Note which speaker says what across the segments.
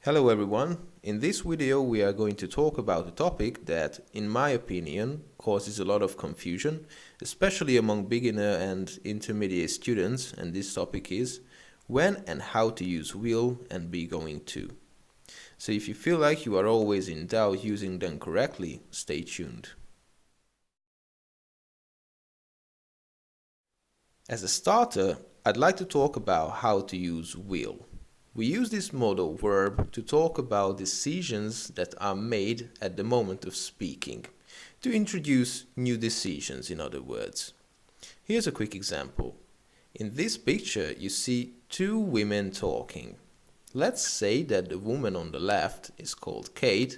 Speaker 1: Hello everyone, in this video we are going to talk about a topic that, in my opinion, causes a lot of confusion, especially among beginner and intermediate students, and this topic is when and how to use will and be going to. So if you feel like you are always in doubt using them correctly, stay tuned. As a starter, I'd like to talk about how to use will. We use this modal verb to talk about decisions that are made at the moment of speaking, to introduce new decisions, in other words. Here's a quick example. In this picture, you see two women talking. Let's say that the woman on the left is called Kate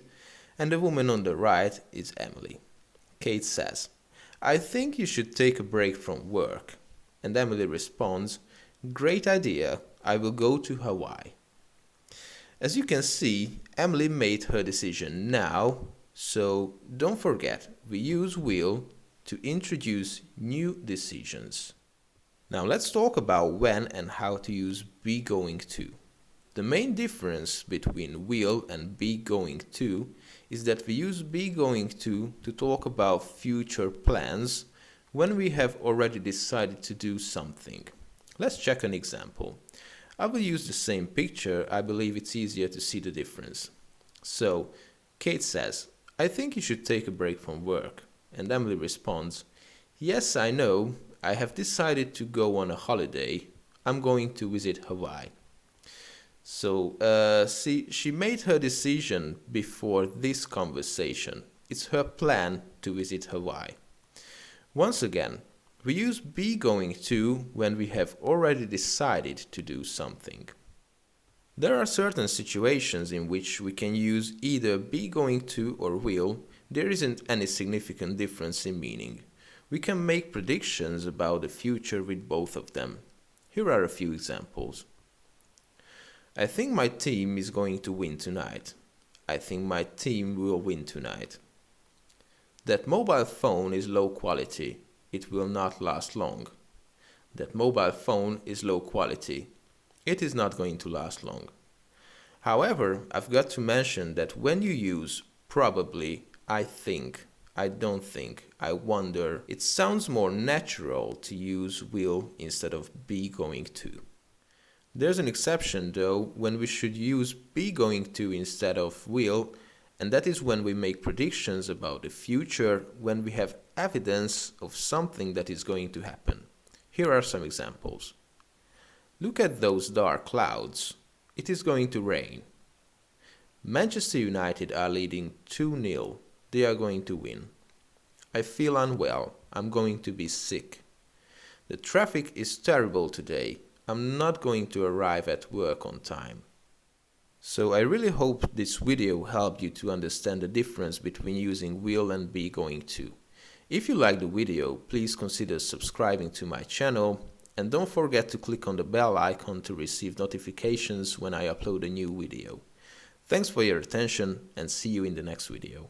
Speaker 1: and the woman on the right is Emily. Kate says, "I think you should take a break from work." And Emily responds, "Great idea. I will go to Hawaii." As you can see, Emily made her decision now, so don't forget, we use will to introduce new decisions. Now let's talk about when and how to use be going to. The main difference between will and be going to is that we use be going to talk about future plans when we have already decided to do something. Let's check an example. I will use the same picture. I believe it's easier to see the difference. So, Kate says, "I think you should take a break from work." And Emily responds, "Yes, I know. I have decided to go on a holiday. I'm going to visit Hawaii." So, see, she made her decision before this conversation. It's her plan to visit Hawaii. Once again, we use be going to when we have already decided to do something. There are certain situations in which we can use either be going to or will. There isn't any significant difference in meaning. We can make predictions about the future with both of them. Here are a few examples. I think my team is going to win tonight. I think my team will win tonight. That mobile phone is low quality. It will not last long. That mobile phone is low quality. It is not going to last long. However, I've got to mention that when you use probably, I think, I don't think, I wonder, it sounds more natural to use will instead of be going to. There's an exception though when we should use be going to instead of will, and that is when we make predictions about the future when we have evidence of something that is going to happen. Here are some examples. Look at those dark clouds. It is going to rain. Manchester United are leading 2-0. They are going to win. I feel unwell. I'm going to be sick. The traffic is terrible today. I'm not going to arrive at work on time. So I really hope this video helped you to understand the difference between using will and be going to. If you like the video, please consider subscribing to my channel and don't forget to click on the bell icon to receive notifications when I upload a new video. Thanks for your attention and see you in the next video.